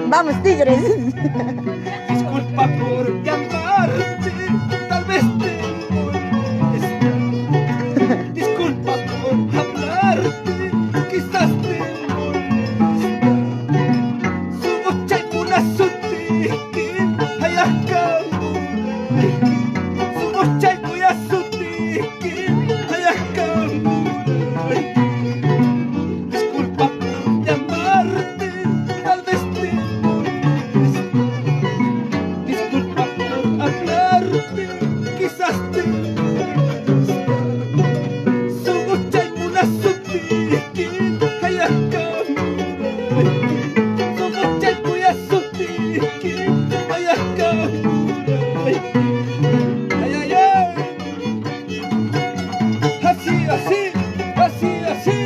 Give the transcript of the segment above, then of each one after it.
Vamos, tigres. Disculpa por llamarte, tal vez te molesta. Disculpa por hablarte, quizás te molesta. Sumuchay kuna sutikin, hayakang muraykin. Sumuchay kuya sutikin, hayakang muraykin. Disculpa por llamarte, tal vez te molesta. Disculpa por hablarte, quizás te molesta. Sumuchay kuna sutikin, hayakang muraykin. Sumuchay kuya sutikin, hayakang muraykin. Ay, ay, ay. Así, así, así, así.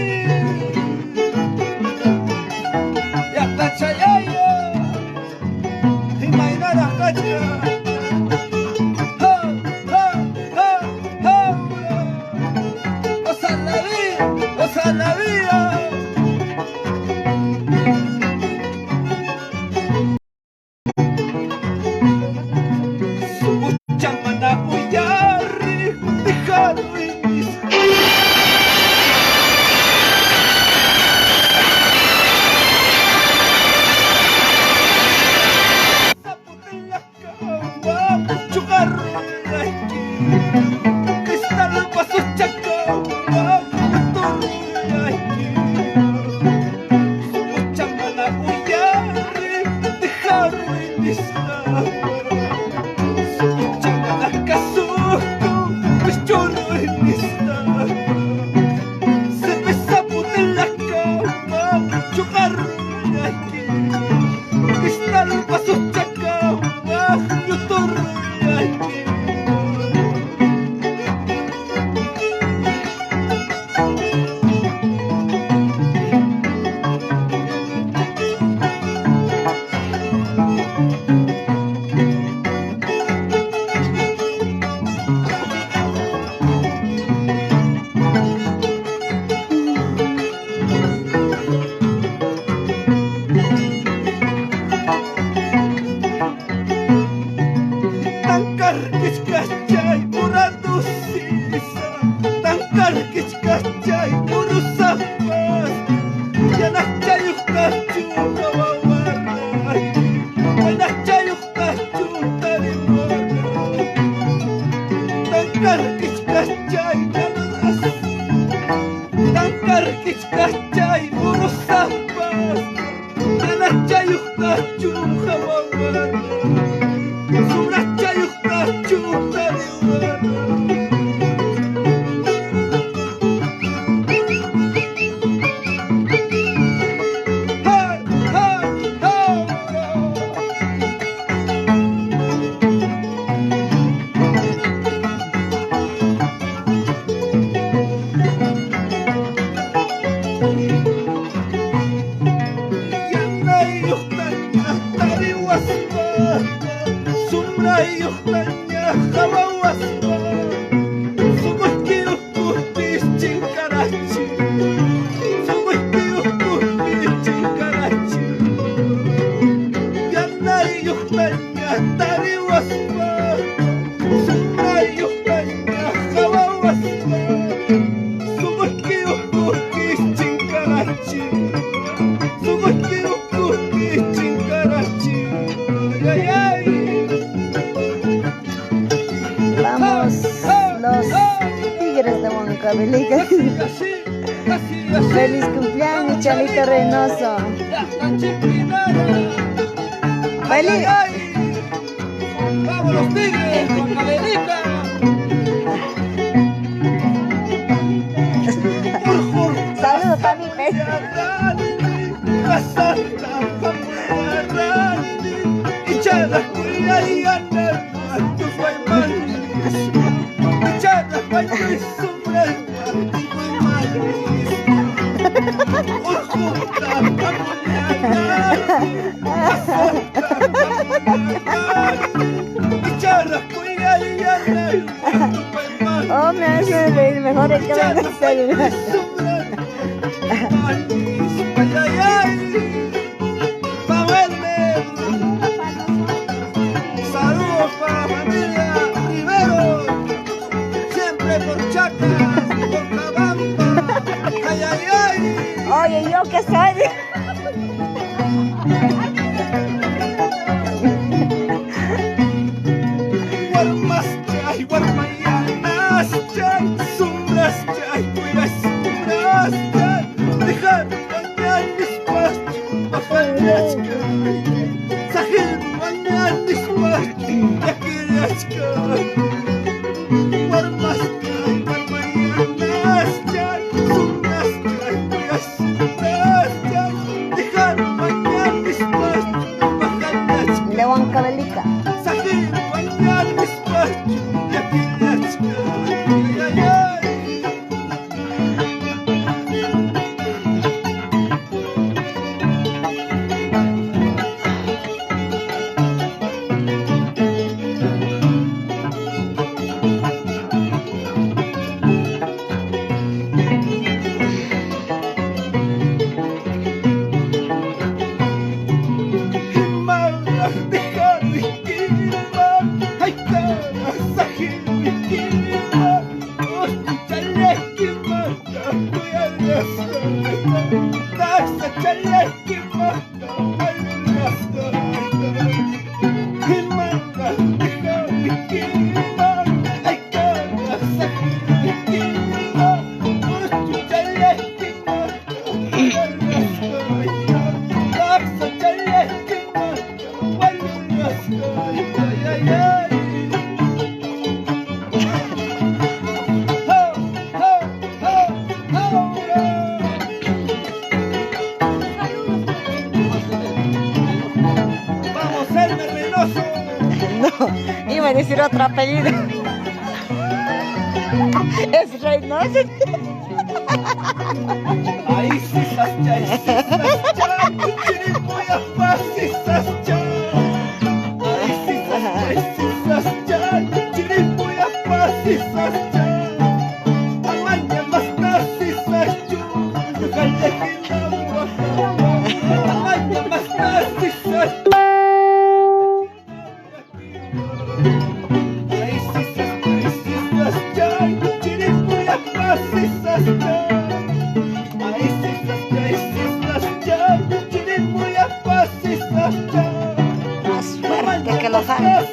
Ya cachayaya. Imainara cacha. Ha, ha, ha, ha. Osa la vida, osa la vida. Sumucha mana uyari, dejado en mis sapos de la cama, chugarro de la esquina. Cristal paso chacama, torre de la esquina. Sumucha mana uyari, dejado en mis Sumucha mana kasuko, pues chorro en mis Se me sapo de la cama, chugarro de la esquina. Cristal paso chacama, yo torro de la esquina. Tangkar kichay, murado sisa. Tangkar kichay, muru sapas. Yanah chayuk tachu kawawaray. Yanah chayuk tachu tariwaray. Tangkar kichay, nanas. Tangkar kichay, muru sapas. Yanah chayuk tachu kawawaray. Sobra chayuk tachu tariwaray. Hey, hey, hey. Yanayuk tanya tariwaspa. Sumrayuk tanya hawawaspa. Sumutkiyuk kuhtis chinkarachi. Sumutkiyuk kuhtis chinkarachi. Yanayuk tanya tariwaspa. Sumrayuk tanya hawawaspa. Sumutkiyuk kuhtis chinkarachi. Sumutkiyuk kuhtis chinkarachi. Ay, ay, ay. Vamos, los tigres de Huancavelica. Así, así, así. Feliz cumpleaños, Chalito Reynoso. Ya está chipinada. Ay, Feliz. ay, ay. Vamos los tigres, Huancavelica. Urjur, Saludos para mi pez. Kasanta, Pamuarani, Ichara, Kuya, y Anema, tu Guayman. Ichara, Guayman, Sumbrema, tu Guayman. Urjur, Pamuarani, Kasanta, Pamuarani, Ichara, Kuya, y Anema, tu Guayman. Oh, me hace reír mejor el que me hace Ay, ay, ay. Vamos, Elmer Reynoso. No, iba a decir otro apellido. Es Reynoso. Ahí sí sascha, ahí sí sascha, chiripuya fácil sascha. Ahí sí sascha, chiripuya fácil sascha. Amaña más nasi saschu, jalejina muaja. Amaña más nasi saschu. Ahí sí sascha, chiripuya fácil sascha. Más fuerte que los años.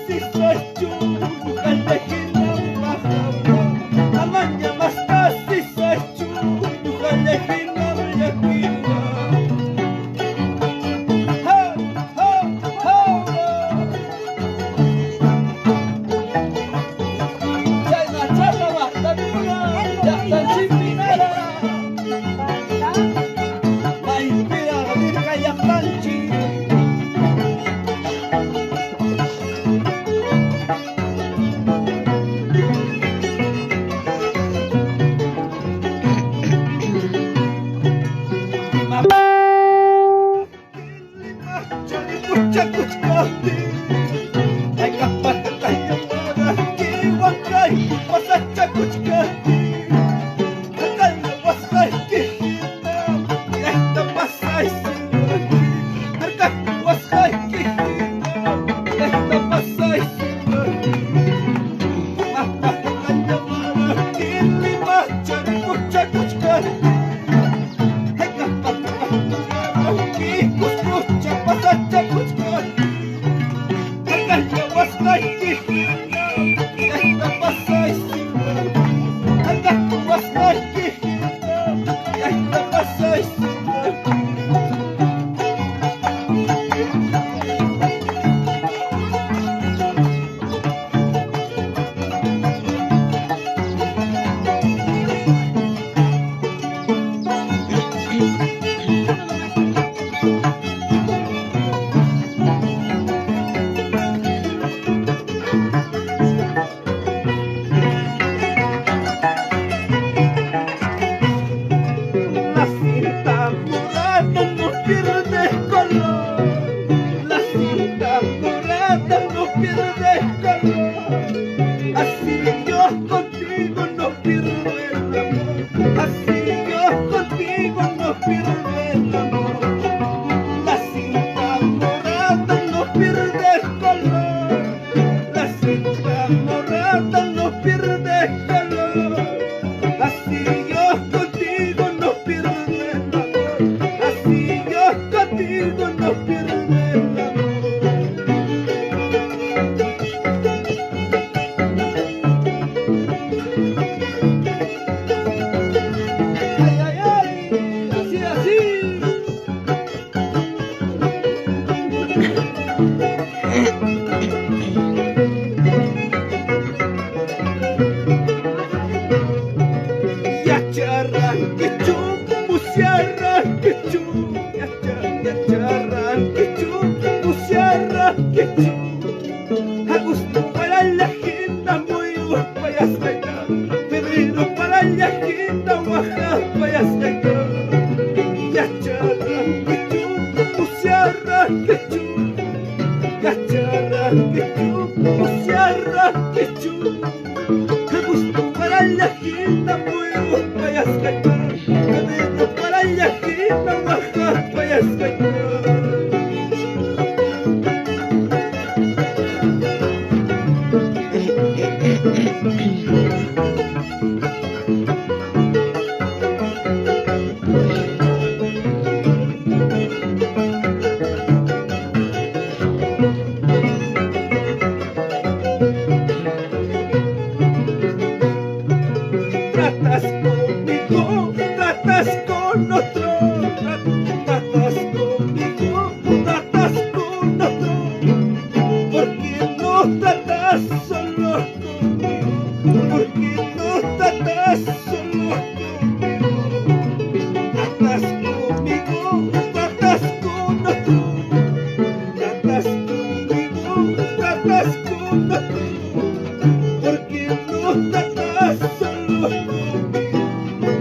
Tratas conmigo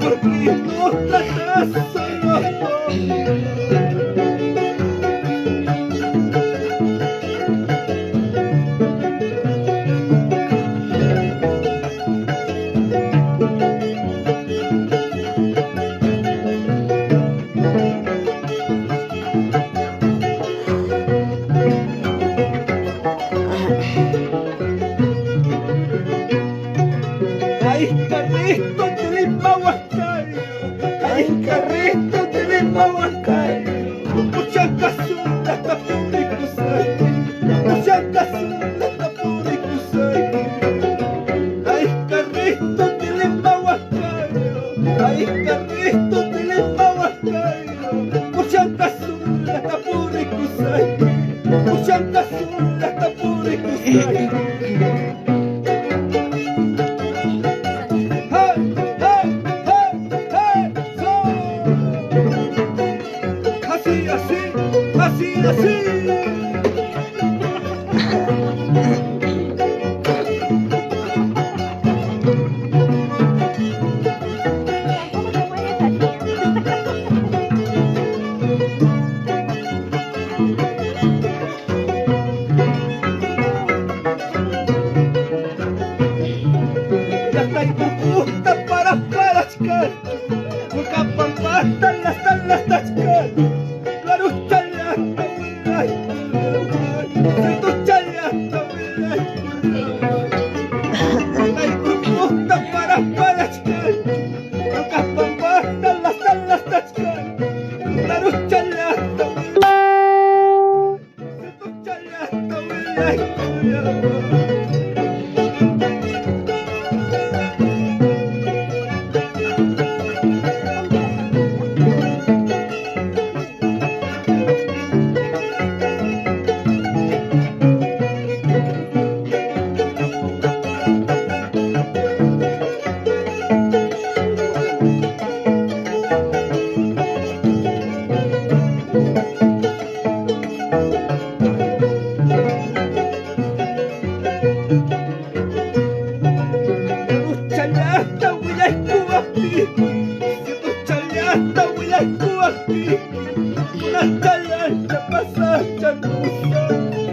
porque no tratas solo. Ay, carrito de Limahuascayo, ay, carrito de Limahuascayo, mucha casura está publicusay, mucha casura está publicusay. Ay, carrito de Limahuascayo, ay, carrito de Limahuascayo, mucha casura está publicusay, mucha casura está publicusay. Así, así. Ya está y gusta para chcar, nunca pasta las tachcar. Claro, chala, ay, se tu chala, ay, gusta para chcar, nunca pasta las tachcar. Claro, chala, se tu chala, ay. Chalata, wilay kuwakti, situ chalata, wilay kuwakti. Una chalata pasa chanusa,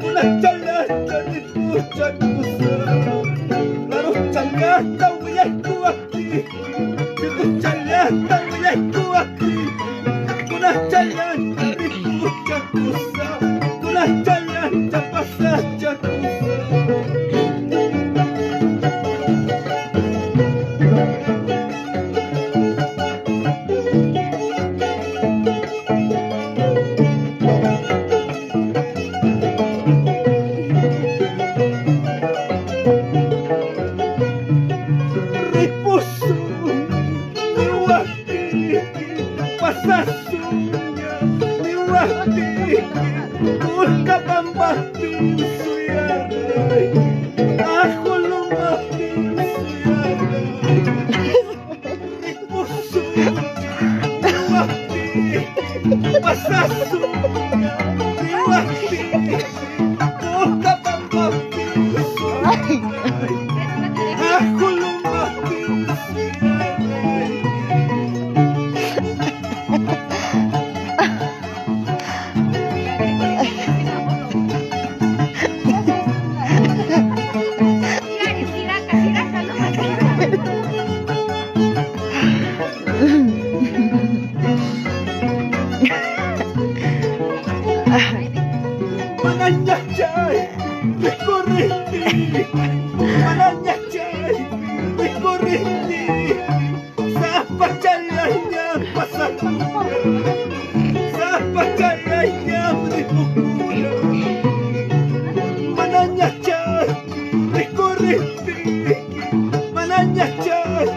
una chalata nitu chanusa. Claro, chalata, wilay kuwakti, situ chalata, wilay kuwakti. Una chalata nitu chanusa, una chalata pasa chanusa. Pasasunya, liwati, ulka pambati, suyaray, ako lumaki, suyaray. Ipusunya, liwati, pasasunya, liwati, ulka pambati, suyaray, ako lumaki, suyaray. Mananyachay, recorriti, mananyachay, recorriti, zapachalaya, pasacura, zapachalaya, ripukura. Mananyachay, recorriti, mananyachay,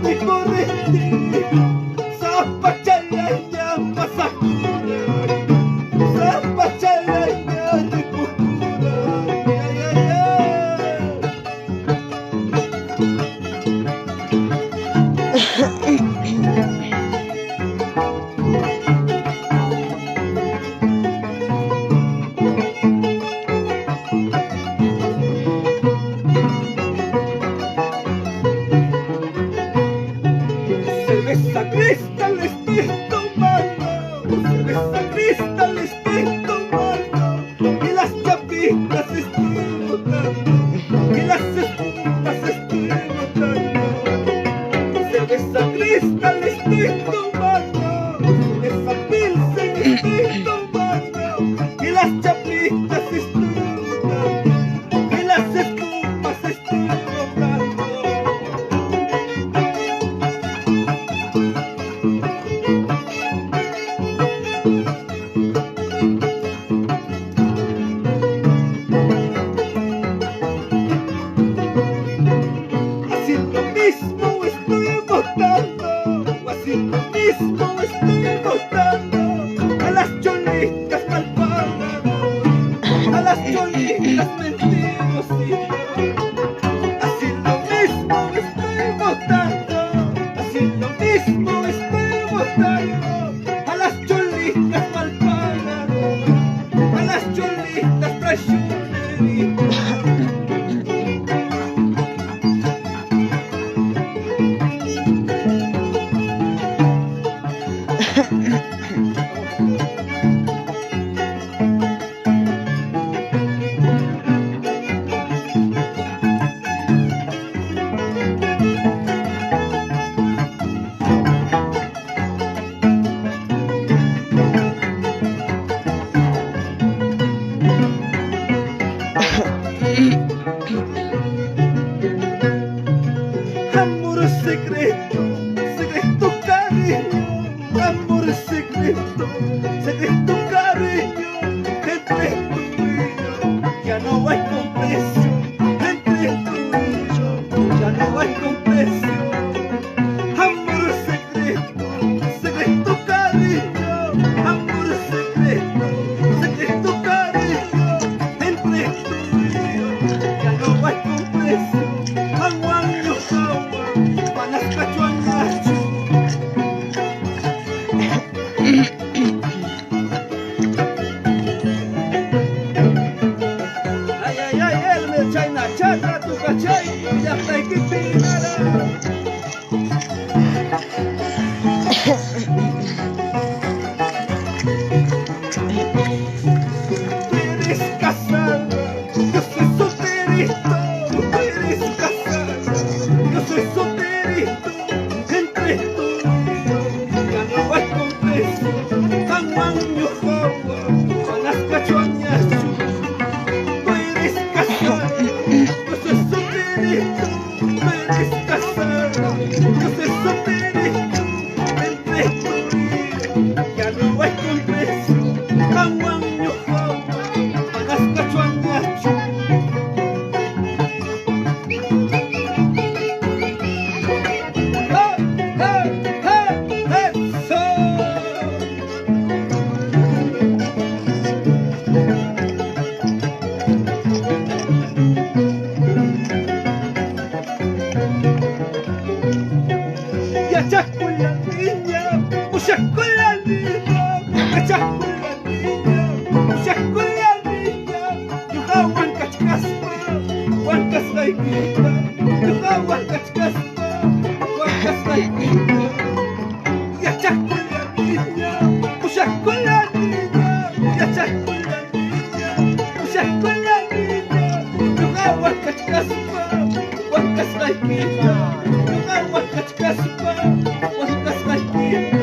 recorriti, zapachalaya, pasacura, zapachalaya, ripukura. cerveza cristal estoy tomando, cerveza cristal estoy tomando, y las chapitas estoy botando, y las espumas estoy botando. Cerveza cristal estoy tomando, cerveza pilsen estoy tomando, y las chapitas estoy botando, y las espumas estoy botando. Así lo mismo estoy botando, así lo mismo estoy botando, a las cholitas malvadas, a las cholitas mentirositas. Así lo mismo estoy botando, así lo mismo estoy botando, a las cholitas malvadas, a las cholitas traicioneritas. Amor secreto, secreto cariño, amor secreto, secreto cariño, entre tú y yo, ya no hay comprecio, entre tú y yo, ya no hay comprecio. Amor secreto, secreto cariño, amor secreto, secreto cariño, entre tú y yo, ya no hay comprecio. Aguanyo kawa, panas kachuanacho. Ay, ay, ay, él me chay na chata, tu cachay, ya está equipinada. Tú eres casada, yo soy solterito, tú eres casada, yo soy solterito, entre tú y yo, ya no hay comprecio, tamaño jawa, panas cachuañacho. Tú eres casada, yo soy solterito, tú eres casada, yo soy solterito, entre tú y yo, ya no hay comprecio, tamaño jawa, panas cachuañacho. Ya chasco la niña, chasco la niña, ya chasco la niña, chasco la niña, yo hago huancachcaspa, huancas laiquita, yo hago huancachcaspa, huancas laiquita. Ya chasco la niña, chasco la niña, ya chasco la niña, chasco la niña, yo hago huancachcaspa, huancas laiquita, yo hago huancachcaspa, huancas laiquita.